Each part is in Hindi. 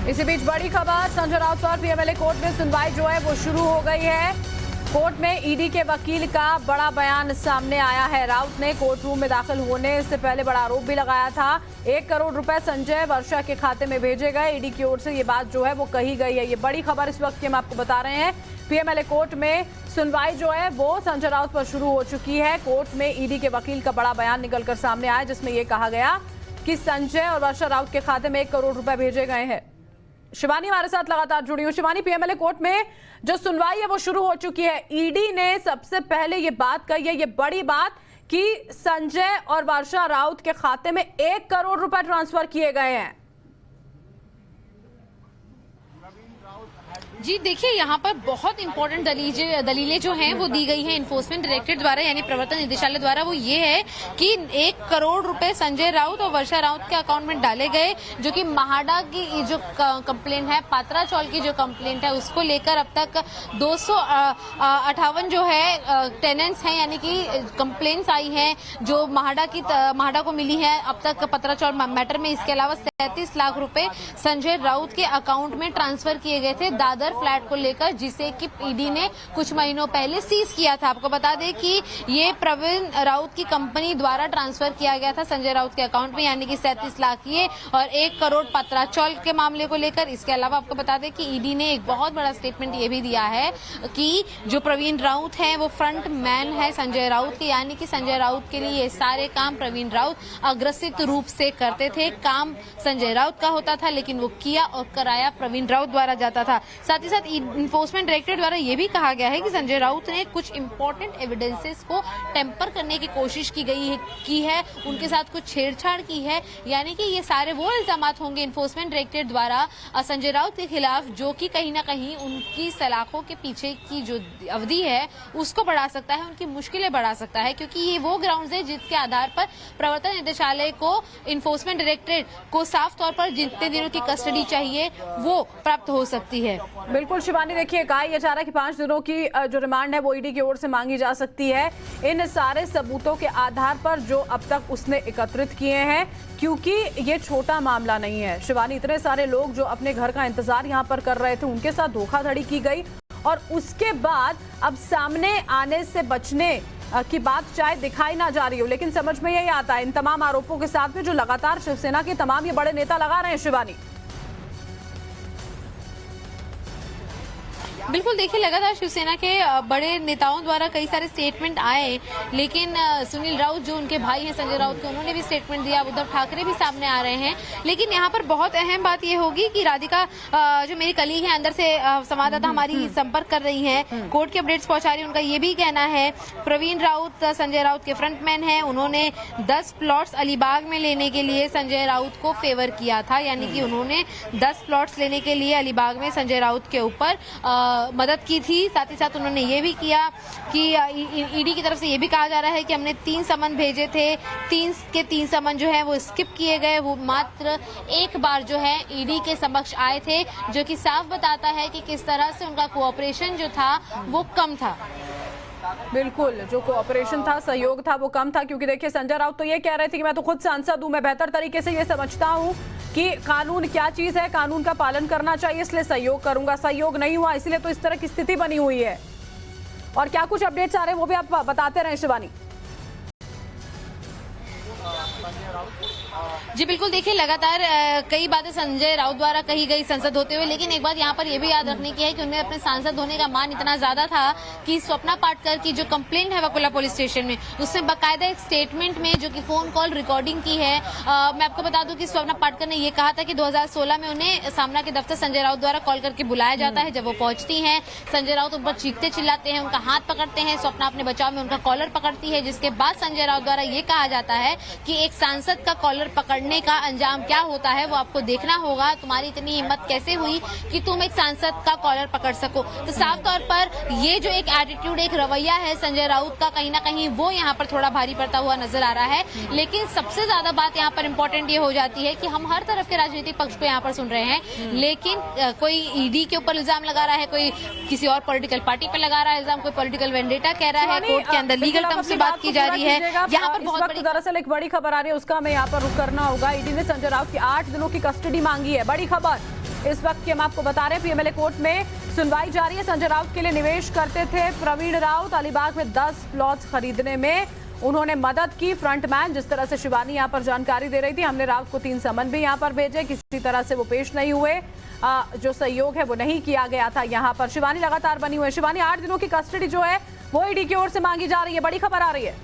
इसी बीच बड़ी खबर, संजय राउत पर पीएमएलए कोर्ट में सुनवाई जो है वो शुरू हो गई है। कोर्ट में ईडी के वकील का बड़ा बयान सामने आया है। राउत ने कोर्ट रूम में दाखिल होने से पहले बड़ा आरोप भी लगाया था। 1 करोड़ रुपए संजय वर्षा के खाते में भेजे गए। ईडी की ओर से ये बात जो है वो कही गई है। ये बड़ी खबर इस वक्त की हम आपको बता रहे हैं। पीएमएलए कोर्ट में सुनवाई जो है वो संजय राउत पर शुरू हो चुकी है। कोर्ट में ईडी के वकील का बड़ा बयान निकलकर सामने आया, जिसमें यह कहा गया कि संजय और वर्षा राउत के खाते में 1 करोड़ रुपए भेजे गए हैं। शिवानी हमारे साथ लगातार जुड़ी हुई। शिवानी, पीएमएलए कोर्ट में जो सुनवाई है वो शुरू हो चुकी है। ईडी ने सबसे पहले ये बात कही है, ये बड़ी बात, कि संजय और वर्षा राउत के खाते में 1 करोड़ रुपए ट्रांसफर किए गए हैं। जी देखिए, यहाँ पर बहुत इंपॉर्टेंट दलीलें जो हैं वो दी गई हैं इन्फोर्समेंट डायरेक्टरेट द्वारा, यानी प्रवर्तन निदेशालय द्वारा। वो ये है कि 1 करोड़ रुपए संजय राउत और वर्षा राउत के अकाउंट में डाले गए, जो कि महाडा की जो कंप्लेंट है, पात्रा चौल की जो कंप्लेंट है, उसको लेकर अब तक 258 जो है टेनेंट्स हैं, यानी कि कंप्लेंट्स आई हैं जो महाडा को मिली है अब तक पात्रा चौल मैटर में। इसके अलावा 37 लाख रुपए संजय राउत के अकाउंट में ट्रांसफर किए गए थे दादर फ्लैट को लेकर, जिसे कि ईडी ने कुछ महीनों पहले सीज किया था। आपको बता दें कि ये प्रवीण राउत की कंपनी द्वारा ट्रांसफर किया गया था संजय राउत के अकाउंट में, यानी कि 37 लाख ये और 1 करोड़ पत्राचौल के मामले को लेकर। इसके अलावा आपको बता दें कि ईडी ने एक बहुत बड़ा स्टेटमेंट ये भी दिया है कि जो प्रवीण राउत है वो फ्रंट मैन है संजय राउत के, यानी कि संजय राउत के लिए ये सारे काम प्रवीण राउत अग्रसित रूप से करते थे। काम संजय राउत का होता था, लेकिन वो किया और कराया प्रवीण राउत द्वारा जाता था। साथ ही साथ इन्फोर्समेंट डायरेक्टरेट द्वारा यह भी कहा गया है कि संजय राउत ने कुछ इंपॉर्टेंट एविडेंसेस को टेम्पर करने की कोशिश की है, उनके साथ कुछ छेड़छाड़ की है, यानी कि ये सारे वो इल्जामात होंगे इन्फोर्समेंट डायरेक्टरेट द्वारा संजय राउत के खिलाफ, जो कि कहीं ना कहीं उनकी सलाखों के पीछे की जो अवधि है उसको बढ़ा सकता है, उनकी मुश्किलें बढ़ा सकता है, क्योंकि ये वो ग्राउंड है जिसके आधार पर प्रवर्तन निदेशालय को इन्फोर्समेंट डायरेक्टरेट को साफ तौर पर जितने दिनों की कस्टडी चाहिए वो प्राप्त हो सकती है। बिल्कुल शिवानी, देखिए कहा यह जा रहा है कि 5 दिनों की जो रिमांड है वो ईडी की ओर से मांगी जा सकती है, इन सारे सबूतों के आधार पर जो अब तक उसने एकत्रित किए हैं, क्योंकि ये छोटा मामला नहीं है। शिवानी, इतने सारे लोग जो अपने घर का इंतजार यहाँ पर कर रहे थे, उनके साथ धोखाधड़ी की गई और उसके बाद अब सामने आने से बचने की बात शायद दिखाई ना जा रही हो, लेकिन समझ में यही आता है इन तमाम आरोपों के साथ में जो लगातार शिवसेना के तमाम ये बड़े नेता लगा रहे हैं। शिवानी, बिल्कुल, देखिए लगातार शिवसेना के बड़े नेताओं द्वारा कई सारे स्टेटमेंट आए, लेकिन सुनील राउत जो उनके भाई हैं संजय राउत के, उन्होंने भी स्टेटमेंट दिया, उद्धव ठाकरे भी सामने आ रहे हैं। लेकिन यहाँ पर बहुत अहम बात ये होगी कि राधिका जो मेरी कलीग है अंदर से संवाददाता हमारी संपर्क कर रही है, कोर्ट के अपडेट्स पहुंचा रही है, उनका ये भी कहना है प्रवीण राउत संजय राउत के फ्रंटमैन है, उन्होंने 10 प्लॉट्स अलीबाग में लेने के लिए संजय राउत को फेवर किया था, यानी कि उन्होंने 10 प्लॉट्स लेने के लिए अलीबाग में संजय राउत के ऊपर मदद की थी। साथ ही साथ उन्होंने ये भी किया कि ईडी की तरफ से ये भी कहा जा रहा है कि हमने 3 समन भेजे थे, 3 समन जो है वो स्किप किए गए, वो मात्र एक बार जो है ईडी के समक्ष आए थे, जो कि साफ बताता है कि किस तरह से उनका कोऑपरेशन जो था वो कम था। बिल्कुल, जो कोऑपरेशन था, सहयोग था, वो कम था, क्योंकि देखिए संजय राउत तो ये कह रहे थे कि मैं तो खुद सांसद हूं, मैं बेहतर तरीके से ये समझता हूं कि कानून क्या चीज है, कानून का पालन करना चाहिए, इसलिए सहयोग करूंगा। सहयोग नहीं हुआ, इसलिए तो इस तरह की स्थिति बनी हुई है। और क्या कुछ अपडेट्स आ रहे हैं वो भी आप बताते रहें शिवानी। जी बिल्कुल, देखिए लगातार कई बातें संजय राउत द्वारा कही गई संसद होते हुए, लेकिन एक बात यहाँ पर यह भी याद रखने की है कि उन्हें अपने सांसद होने का मान इतना ज्यादा था कि स्वप्ना पाटकर की जो कंप्लेंट है वकुला पुलिस स्टेशन में, उसने बाकायदा एक स्टेटमेंट में जो कि फोन कॉल रिकॉर्डिंग की है। मैं आपको बता दूं कि स्वप्ना पाटकर ने यह कहा था कि 2016 में उन्हें सामना के दफ्तर संजय राउत द्वारा कॉल करके बुलाया जाता है। जब वो पहुंचती हैं, संजय राउत उन पर चीखते चिल्लाते हैं, उनका हाथ पकड़ते हैं, स्वप्ना अपने बचाव में उनका कॉलर पकड़ती है, जिसके बाद संजय राउत द्वारा ये कहा जाता है कि एक सांसद का कॉलर पकड़ने का अंजाम क्या होता है वो आपको देखना होगा, तुम्हारी इतनी हिम्मत कैसे हुई कि तुम एक सांसद का कॉलर पकड़ सको। तो साफ तौर पर ये जो एक एटीट्यूड, एक रवैया है संजय राउत का, कहीं ना कहीं वो यहाँ पर थोड़ा भारी पड़ता हुआ नजर आ रहा है। लेकिन सबसे ज्यादा बात यहाँ पर इंपॉर्टेंट ये हो जाती है कि हम हर तरफ के राजनीतिक पक्ष को यहाँ पर सुन रहे हैं, लेकिन कोई ईडी के ऊपर इल्जाम लगा रहा है, कोई किसी और पॉलिटिकल पार्टी पर लगा रहा है इल्जाम, कोई पॉलिटिकल वेंडेटा कह रहा है, कोर्ट के अंदर लीगल टर्म से बात की जा रही है। यहाँ पर बहुत बड़ी, दरअसल एक बड़ी खबर आ रही है, उसका हमें यहाँ पर रुक करना होगा। ईडी ने संजय राउत की 8 दिनों की कस्टडी मांगी है। बड़ी खबर, इस वक्त की हम आपको बता रहे हैं पीएमएलए कोर्ट में सुनवाई जारी है। संजय राउत के लिए निवेश करते थे प्रवीण राउत। अलीबाग में 10 प्लॉट्स खरीदने में उन्होंने मदद की। फ्रंटमैन जिस तरह से शिवानी यहां पर जानकारी दे रही थी, हमने राउत को 3 समन भी यहां पर भेजे, किसी तरह से वो पेश नहीं हुए। जो सहयोग है वो नहीं किया गया था यहां पर। शिवानी लगातार बनी हुई है। शिवानी, 8 दिनों की कस्टडी जो है वो ईडी की ओर से मांगी जा रही है, बड़ी खबर आ रही है।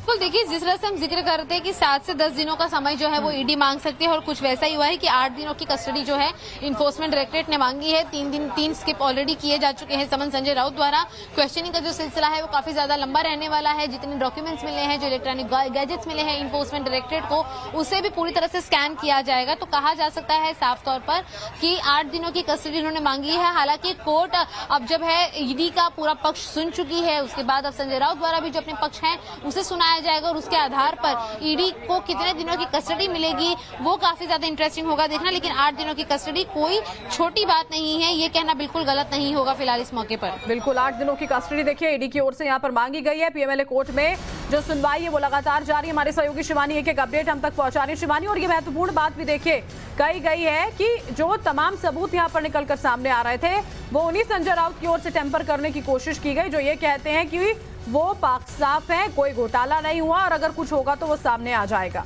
बिल्कुल, देखिए जिस तरह से हम जिक्र करते हैं कि 7 से 10 दिनों का समय जो है वो ईडी मांग सकती है और कुछ वैसा ही हुआ है कि 8 दिनों की कस्टडी जो है इन्फोर्समेंट डायरेक्टरेट ने मांगी है। 3 स्किप ऑलरेडी किए जा चुके हैं समन संजय राउत द्वारा। क्वेश्चनिंग का जो सिलसिला है वो काफी ज्यादा लंबा रहने वाला है। जितने डॉक्यूमेंट्स मिले हैं, जो इलेक्ट्रॉनिक गैजेट्स मिले हैं इन्फोर्समेंट डायरेक्टरेट को, उसे भी पूरी तरह से स्कैन किया जाएगा। तो कहा जा सकता है साफ तौर पर कि 8 दिनों की कस्टडी उन्होंने मांगी है। हालांकि कोर्ट अब जब है ईडी का पूरा पक्ष सुन चुकी है, उसके बाद अब संजय राउत द्वारा भी जो अपने पक्ष है उसे सुनाया जाएगा और उसके आधार पर ईडी को कितने दिनों की कस्टडी मिलेगी वो काफी ज्यादा इंटरेस्टिंग होगा देखना। लेकिन 8 दिनों की कस्टडी कोई छोटी बात नहीं है, ये कहना बिल्कुल गलत नहीं होगा फिलहाल इस मौके पर। बिल्कुल, 8 दिनों की कस्टडी देखिए ईडी की ओर से यहाँ पर मांगी गई है। पीएमएलए कोर्ट में जो सुनवाई है वो लगातार जारी है। हमारे सहयोगी शिवानी एक अपडेट हम तक पहुंचा रही है। शिवानी, और ये महत्वपूर्ण बात भी देखिए कही गई है कि जो तमाम सबूत यहाँ पर निकलकर सामने आ रहे थे वो उन्हीं संजय राउत की ओर से टेम्पर करने की कोशिश की गई, जो ये कहते हैं कि वो पाक साफ है, कोई घोटाला नहीं हुआ और अगर कुछ होगा तो वो सामने आ जाएगा।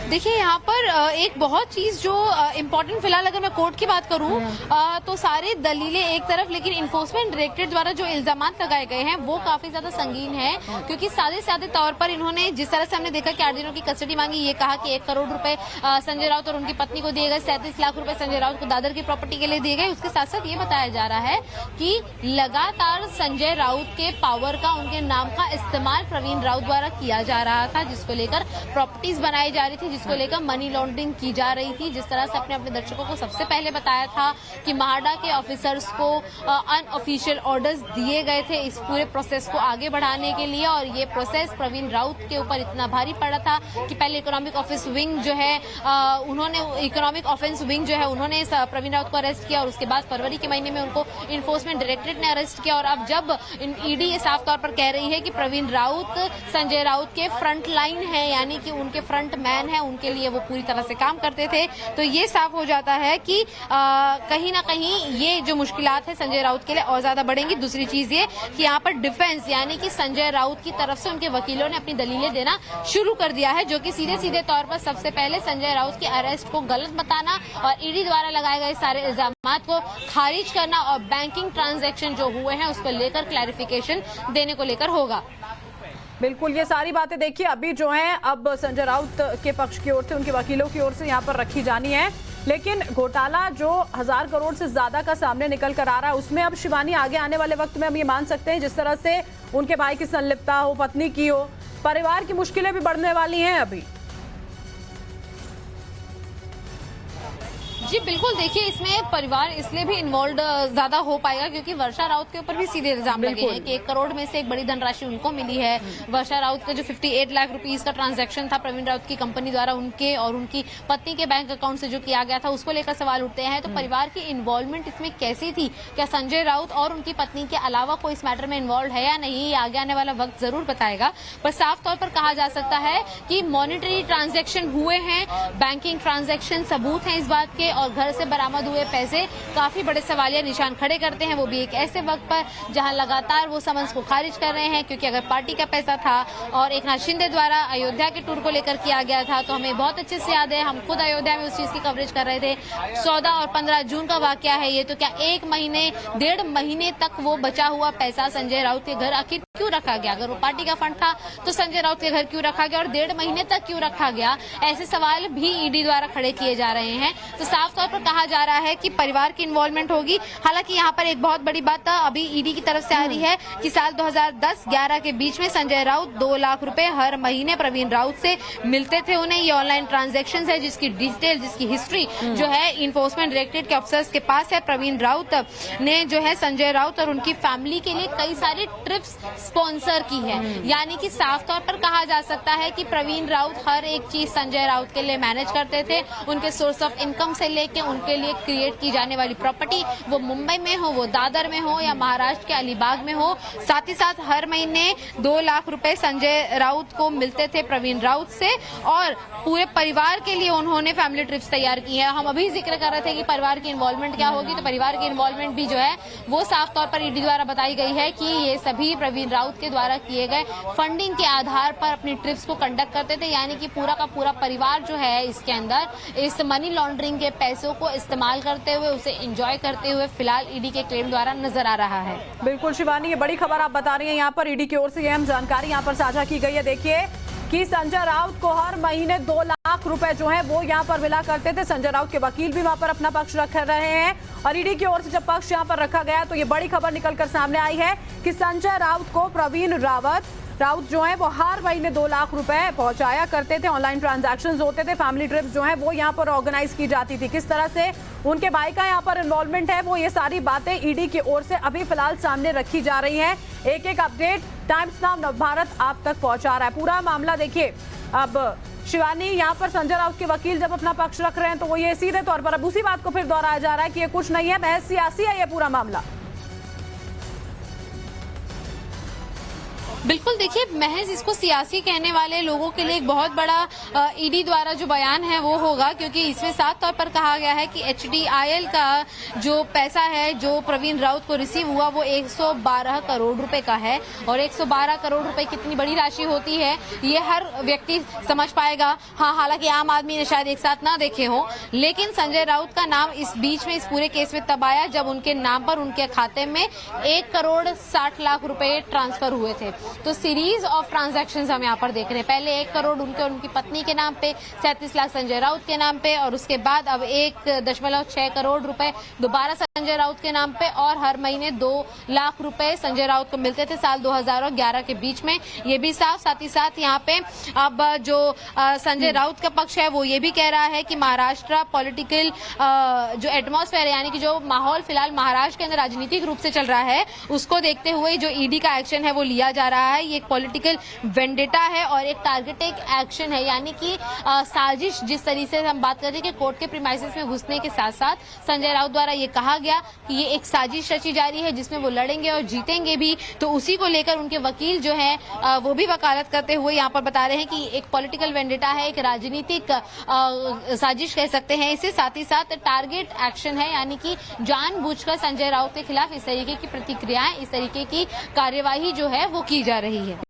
देखिए यहाँ पर एक बहुत चीज जो इम्पोर्टेंट, फिलहाल अगर मैं कोर्ट की बात करूं तो सारे दलीलें एक तरफ, लेकिन इन्फोर्समेंट डायरेक्टरेट द्वारा जो इल्जामात लगाए गए हैं वो काफी ज्यादा संगीन है। क्योंकि सादे तौर पर इन्होंने, जिस तरह से हमने देखा कि 8 दिनों की कस्टडी मांगी, ये कहा कि 1 करोड़ रुपए संजय राउत और उनकी पत्नी को दिए गए, 37 लाख रुपए संजय राउत को दादर की प्रॉपर्टी के लिए दिए गए। उसके साथ साथ ये बताया जा रहा है कि लगातार संजय राउत के पावर का, उनके नाम का इस्तेमाल प्रवीण राउत द्वारा किया जा रहा था, जिसको लेकर प्रॉपर्टीज बनाई जा रही थी, जिसको लेकर मनी लॉन्ड्रिंग की जा रही थी। जिस तरह से अपने दर्शकों को सबसे पहले बताया था कि माहाडा के ऑफिसर्स को अनऑफिशियल ऑर्डर्स दिए गए थे इस पूरे प्रोसेस को आगे बढ़ाने के लिए, और ये प्रोसेस प्रवीण राउत के ऊपर इतना भारी पड़ा था कि पहले इकोनॉमिक ऑफिस विंग जो है उन्होंने प्रवीण राउत को अरेस्ट किया और उसके बाद फरवरी के महीने में उनको इन्फोर्समेंट डायरेक्टरेट ने अरेस्ट किया। और अब जब ईडी ये साफ तौर पर कह रही है कि प्रवीण राउत संजय राउत के फ्रंट लाइन है, यानी कि उनके फ्रंट मैन है, उनके लिए वो पूरी तरह से काम करते थे, तो ये साफ हो जाता है कि कहीं ना कहीं ये जो मुश्किलात है संजय राउत के लिए और ज्यादा बढ़ेंगी। दूसरी चीज ये कि यहाँ पर डिफेंस, यानी कि संजय राउत की तरफ से उनके वकीलों ने अपनी दलीलें देना शुरू कर दिया है, जो कि सीधे तौर पर सबसे पहले संजय राउत के अरेस्ट को गलत बताना और ईडी द्वारा लगाए गए सारे इल्जामात को खारिज करना और बैंकिंग ट्रांजैक्शन जो हुए हैं उसको लेकर क्लैरिफिकेशन देने को लेकर होगा। बिल्कुल, ये सारी बातें देखिए अभी जो हैं अब संजय राउत के पक्ष की ओर से, उनके वकीलों की ओर से यहाँ पर रखी जानी है। लेकिन घोटाला जो 1000 करोड़ से ज्यादा का सामने निकल कर आ रहा है, उसमें अब शिवानी आगे आने वाले वक्त में हम ये मान सकते हैं, जिस तरह से उनके भाई की संलिप्तता हो, पत्नी की हो, परिवार की मुश्किलें भी बढ़ने वाली हैं अभी। जी बिल्कुल, देखिए इसमें परिवार इसलिए भी इन्वॉल्व ज्यादा हो पाएगा क्योंकि वर्षा राउत के ऊपर भी सीधे इल्जाम लगे हैं कि 1 करोड़ में से एक बड़ी धनराशि उनको मिली है। वर्षा राउत का जो 58 लाख रुपीस का ट्रांजैक्शन था प्रवीण राउत की कंपनी द्वारा उनके और उनकी पत्नी के बैंक अकाउंट से जो किया गया था, उसको लेकर सवाल उठते हैं। तो परिवार की इन्वॉल्वमेंट इसमें कैसी थी? क्या संजय राउत और उनकी पत्नी के अलावा कोई इस मैटर में इन्वॉल्व है या नहीं, आगे आने वाला वक्त जरूर बताएगा। पर साफ तौर पर कहा जा सकता है कि मॉनिटरी ट्रांजैक्शन हुए हैं, बैंकिंग ट्रांजैक्शन सबूत हैं इस बात के, और घर से बरामद हुए पैसे काफी बड़े सवालिया निशान खड़े करते हैं, वो भी एक ऐसे वक्त पर जहां लगातार वो समन्स को खारिज कर रहे हैं। क्योंकि अगर पार्टी का पैसा था और एकनाथ शिंदे द्वारा अयोध्या के टूर को लेकर किया गया था, तो हमें बहुत अच्छे से याद है, हम खुद अयोध्या में उस चीज की कवरेज कर रहे थे। 14 और 15 जून का वाकया है ये, तो क्या 1-1.5 महीने तक वो बचा हुआ पैसा संजय राउत के घर आखिर क्यों रखा गया? अगर वो पार्टी का फंड था तो संजय राउत के घर क्यों रखा गया और 1.5 महीने तक क्यों रखा गया? ऐसे सवाल भी ईडी द्वारा खड़े किए जा रहे हैं। तो साफ तौर पर कहा जा रहा है कि परिवार की इन्वॉल्वमेंट होगी। हालांकि यहाँ पर एक बहुत बड़ी बात अभी ईडी की तरफ से आ रही है कि साल 2010-11 के बीच में संजय राउत 2 लाख रुपए हर महीने प्रवीण राउत से मिलते थे उन्हें। ये ऑनलाइन ट्रांजैक्शन है जिसकी डिटेल, जिसकी हिस्ट्री जो है इन्फोर्समेंट डायरेक्टरेट के अफसर्स के पास है। प्रवीण राउत ने जो है संजय राउत और उनकी फैमिली के लिए कई सारे ट्रिप्स स्पॉन्सर की है। यानी कि साफ तौर पर कहा जा सकता है कि प्रवीण राउत हर एक चीज संजय राउत के लिए मैनेज करते थे। उनके सोर्स ऑफ इनकम से लेके उनके लिए क्रिएट की जाने वाली प्रॉपर्टी, वो मुंबई में हो, वो दादर में हो या महाराष्ट्र के अलीबाग में हो, साथ ही साथ हर महीने 2 लाख रुपए संजय राउत को मिलते थे प्रवीण राउत से, और पूरे परिवार के लिए उन्होंने फैमिली ट्रिप्स तैयार की है। हम अभी जिक्र कर रहे थे कि परिवार की इन्वॉल्वमेंट क्या होगी, तो परिवार की इन्वॉल्वमेंट भी जो है वो साफ तौर पर ईडी द्वारा बताई गई है कि ये सभी प्रवीण राउत के द्वारा किए गए फंडिंग के आधार पर अपनी ट्रिप्स को कंडक्ट करते थे। यानी कि पूरा का पूरा परिवार जो है इसके अंदर इस मनी लॉन्ड्रिंग के पैसों को इस्तेमाल करते हुए, उसे एंजॉय करते हुए फिलहाल ईडी के क्लेम द्वारा नजर आ रहा है। बिल्कुल शिवानी, ये बड़ी खबर आप बता रही हैं। यहाँ पर ईडी की ओर से ये अहम जानकारी यहाँ पर साझा की गई है। देखिए कि संजय राउत को हर महीने 2 लाख रुपए जो है वो यहाँ पर मिला करते थे। संजय राउत के वकील भी वहां पर अपना पक्ष रख रहे हैं और ईडी की ओर से जब पक्ष यहाँ पर रखा गया तो ये बड़ी खबर निकलकर सामने आई है कि संजय राउत को प्रवीण राउत जो है वो हर महीने 2 लाख रुपए पहुंचाया करते थे। ऑनलाइन ट्रांजैक्शंस होते थे, फैमिली ट्रिप्स जो है वो यहाँ पर ऑर्गेनाइज की जाती थी। किस तरह से उनके भाई का यहाँ पर इन्वॉल्वमेंट है, वो ये सारी बातें ईडी की ओर से अभी फिलहाल सामने रखी जा रही हैं। एक एक अपडेट टाइम्स नाउ नवभारत आप तक पहुंचा रहा है। पूरा मामला देखिए, अब शिवानी यहाँ पर संजय राउत के वकील जब अपना पक्ष रख रहे हैं तो वो ये सीधे तौर पर अब उसी बात को फिर दोहराया जा रहा है कि ये कुछ नहीं है, महज सियासी है ये पूरा मामला। बिल्कुल, देखिए महज इसको सियासी कहने वाले लोगों के लिए एक बहुत बड़ा ईडी द्वारा जो बयान है वो होगा, क्योंकि इसमें साफ तौर पर कहा गया है कि HDIL का जो पैसा है जो प्रवीण राउत को रिसीव हुआ वो 112 करोड़ रुपए का है। और 112 करोड़ रुपए कितनी बड़ी राशि होती है ये हर व्यक्ति समझ पाएगा। हाँ, हालांकि आम आदमी ने शायद एक साथ ना देखे हो, लेकिन संजय राउत का नाम इस बीच में इस पूरे केस में तब आया जब उनके नाम पर उनके खाते में 1 करोड़ 60 लाख रुपए ट्रांसफर हुए थे। तो सीरीज ऑफ ट्रांजैक्शंस हम यहाँ पर देख रहे हैं। पहले 1 करोड़ उनके और उनकी पत्नी के नाम पे, 37 लाख संजय राउत के नाम पे, और उसके बाद अब 1.6 करोड़ रुपए दोबारा संजय राउत के नाम पे, और हर महीने 2 लाख रुपए संजय राउत को मिलते थे साल 2011 के बीच में। ये भी साथ ही साथ यहाँ पे अब जो संजय राउत का पक्ष है वो ये भी कह रहा है कि महाराष्ट्र पॉलिटिकल जो एटमॉस्फेयर है, यानी कि जो माहौल फिलहाल महाराष्ट्र के अंदर राजनीतिक रूप से चल रहा है, उसको देखते हुए जो ईडी का एक्शन है वो लिया जा रहा है। ये एक पॉलिटिकल वेंडेटा है और एक टारगेटेड एक्शन है, यानी कि साजिश। जिस तरीके से हम बात करें कि कोर्ट के प्रीमाइसेस में घुसने के साथ साथ संजय राउत द्वारा ये कहा गया कि ये एक साजिश रची जा रही है जिसमें वो लड़ेंगे और जीतेंगे भी, तो उसी को लेकर उनके वकील जो है वो भी वकालत करते हुए यहाँ पर बता रहे हैं कि एक पॉलिटिकल वेंडेटा है, एक राजनीतिक साजिश कह सकते हैं इसे, साथ ही साथ टारगेट एक्शन है, यानी कि जानबूझकर संजय राउत के खिलाफ इस तरीके की प्रतिक्रियाएं, इस तरीके की कार्यवाही जो है वो की जा रही है।